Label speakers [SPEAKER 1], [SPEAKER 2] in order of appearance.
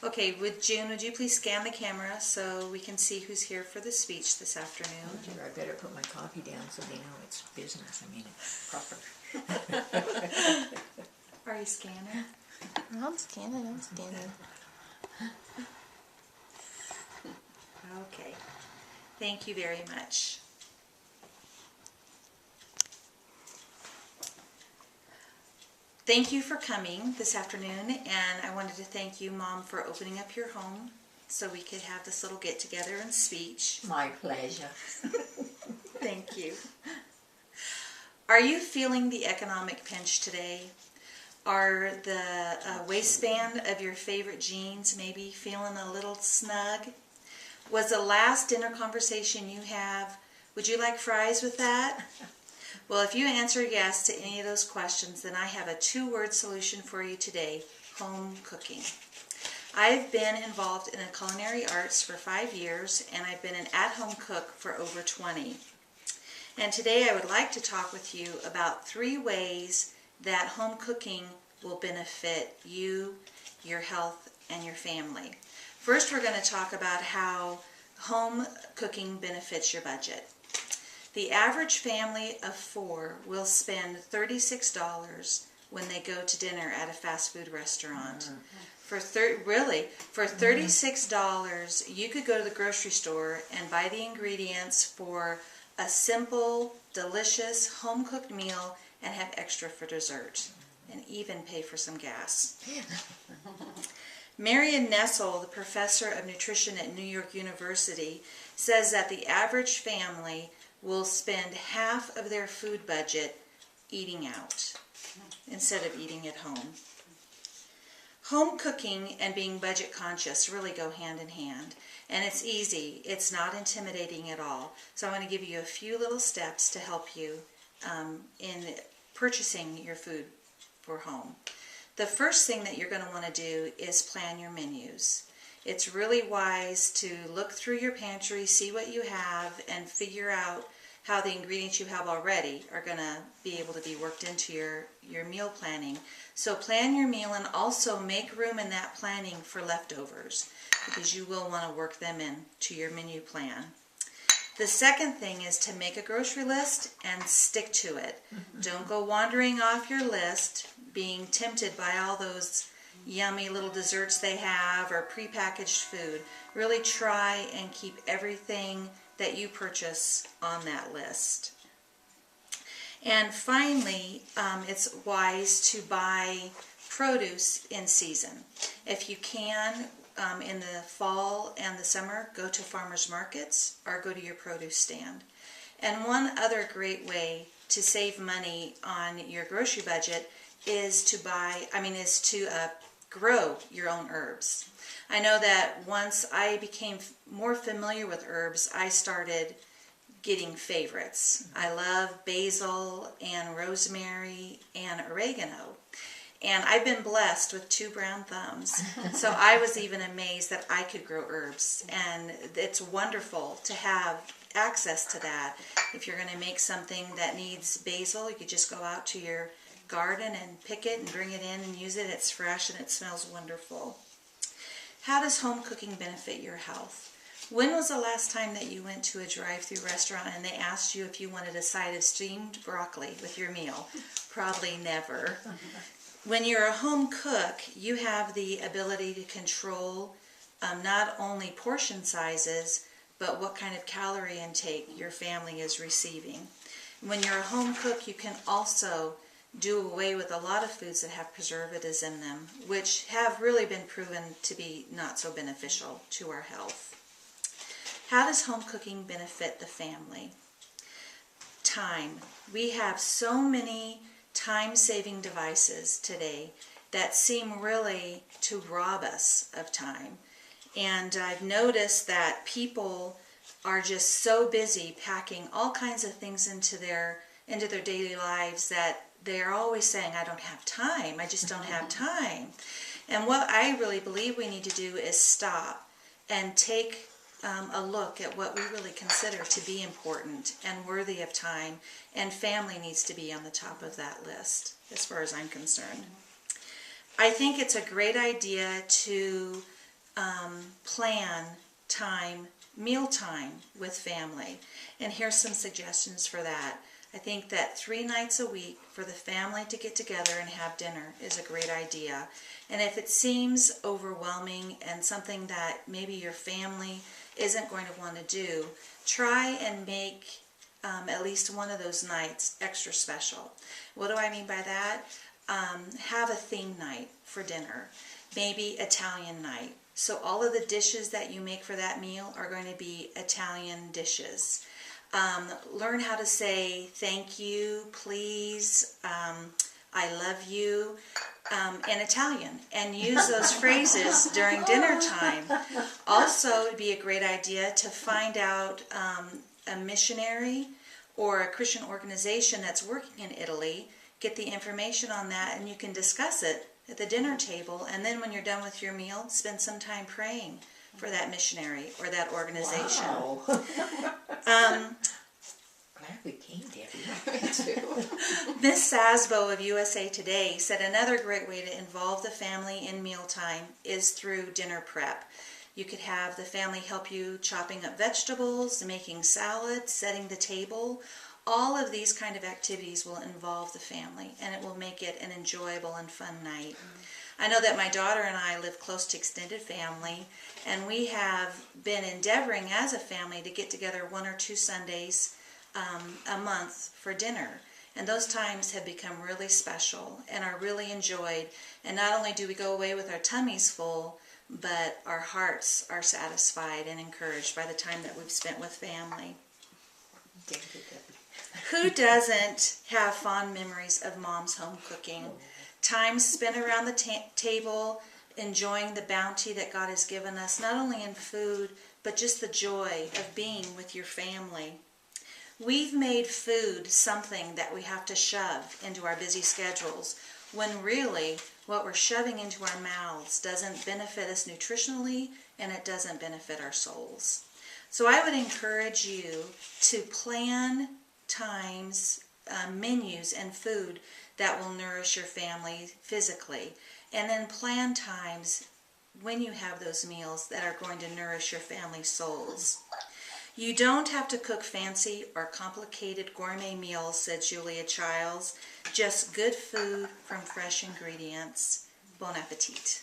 [SPEAKER 1] Okay, June, would you please scan the camera so we can see who's here for the speech this afternoon?
[SPEAKER 2] I better put my copy down so they know it's business. I mean, it's proper.
[SPEAKER 1] Are you scanning?
[SPEAKER 3] I'm scanning.
[SPEAKER 1] Okay. Thank you very much. Thank you for coming this afternoon, and I wanted to thank you, Mom, for opening up your home so we could have this little get-together and speech.
[SPEAKER 2] My pleasure.
[SPEAKER 1] Thank you. Are you feeling the economic pinch today? Are the waistband of your favorite jeans maybe feeling a little snug? Was the last dinner conversation you have, would you like fries with that? Well, if you answer yes to any of those questions, then I have a 2-word solution for you today: home cooking. I've been involved in the culinary arts for 5 years, and I've been an at-home cook for over 20. And today I would like to talk with you about 3 ways that home cooking will benefit you, your health, and your family. First, we're going to talk about how home cooking benefits your budget. The average family of 4 will spend $36 when they go to dinner at a fast food restaurant. For $36, you could go to the grocery store and buy the ingredients for a simple, delicious, home-cooked meal and have extra for dessert, and even pay for some gas. Marion Nessel, the professor of nutrition at New York University, says that the average family will spend half of their food budget eating out instead of eating at home. Home cooking and being budget conscious really go hand in hand, and it's easy. It's not intimidating at all. So I'm going to give you a few little steps to help you in purchasing your food for home. The first thing that you're going to want to do is plan your menus. It's really wise to look through your pantry, see what you have, and figure out how the ingredients you have already are going to be able to be worked into your meal planning. So plan your meal and also make room in that planning for leftovers, because you will want to work them into your menu plan. The second thing is to make a grocery list and stick to it. Don't go wandering off your list, being tempted by all those yummy little desserts they have or prepackaged food. Really try and keep everything that you purchase on that list. And finally, it's wise to buy produce in season. If you can, in the fall and the summer, go to farmers markets or go to your produce stand. And one other great way to save money on your grocery budget is to grow your own herbs. I know that once I became more familiar with herbs, I started getting favorites. I love basil and rosemary and oregano. And I've been blessed with 2 brown thumbs. So I was even amazed that I could grow herbs. And it's wonderful to have access to that. If you're going to make something that needs basil, you could just go out to your garden and pick it and bring it in and use it. It's fresh and it smells wonderful. How does home cooking benefit your health? When was the last time that you went to a drive-through restaurant and they asked you if you wanted a side of steamed broccoli with your meal? Probably never. When you're a home cook, you have the ability to control not only portion sizes, but what kind of calorie intake your family is receiving. When you're a home cook, you can also do away with a lot of foods that have preservatives in them, which have really been proven to be not so beneficial to our health. How does home cooking benefit the family? Time. We have so many time-saving devices today that seem really to rob us of time. And I've noticed that people are just so busy packing all kinds of things into their daily lives that they're always saying, I don't have time, I just don't have time. And what I really believe we need to do is stop and take a look at what we really consider to be important and worthy of time, and family needs to be on the top of that list, as far as I'm concerned. I think it's a great idea to plan meal time with family. And here's some suggestions for that. I think that 3 nights a week for the family to get together and have dinner is a great idea. And if it seems overwhelming and something that maybe your family isn't going to want to do, try and make at least one of those nights extra special. What do I mean by that? Have a theme night for dinner, maybe Italian night. So all of the dishes that you make for that meal are going to be Italian dishes. Learn how to say thank you, please, I love you in Italian, and use those phrases during dinner time. Also, it would be a great idea to find out a missionary or a Christian organization that's working in Italy, get the information on that, and you can discuss it at the dinner table, and then when you're done with your meal, spend some time praying for that missionary or that organization.
[SPEAKER 2] Wow. Glad we came, Debbie. Me too.
[SPEAKER 1] Miss Sasbo of USA Today said another great way to involve the family in mealtime is through dinner prep. You could have the family help you chopping up vegetables, making salad, setting the table. All of these kind of activities will involve the family, and it will make it an enjoyable and fun night. I know that my daughter and I live close to extended family, and we have been endeavoring as a family to get together 1 or 2 Sundays a month for dinner. And those times have become really special and are really enjoyed. And not only do we go away with our tummies full, but our hearts are satisfied and encouraged by the time that we've spent with family. Who doesn't have fond memories of Mom's home cooking? Time spent around the table, enjoying the bounty that God has given us, not only in food, but just the joy of being with your family. We've made food something that we have to shove into our busy schedules, when really what we're shoving into our mouths doesn't benefit us nutritionally, and it doesn't benefit our souls. So I would encourage you to plan times, menus and food that will nourish your family physically, and then plan times when you have those meals that are going to nourish your family's souls. You don't have to cook fancy or complicated gourmet meals, said Julia Childs. Just good food from fresh ingredients. Bon appetit.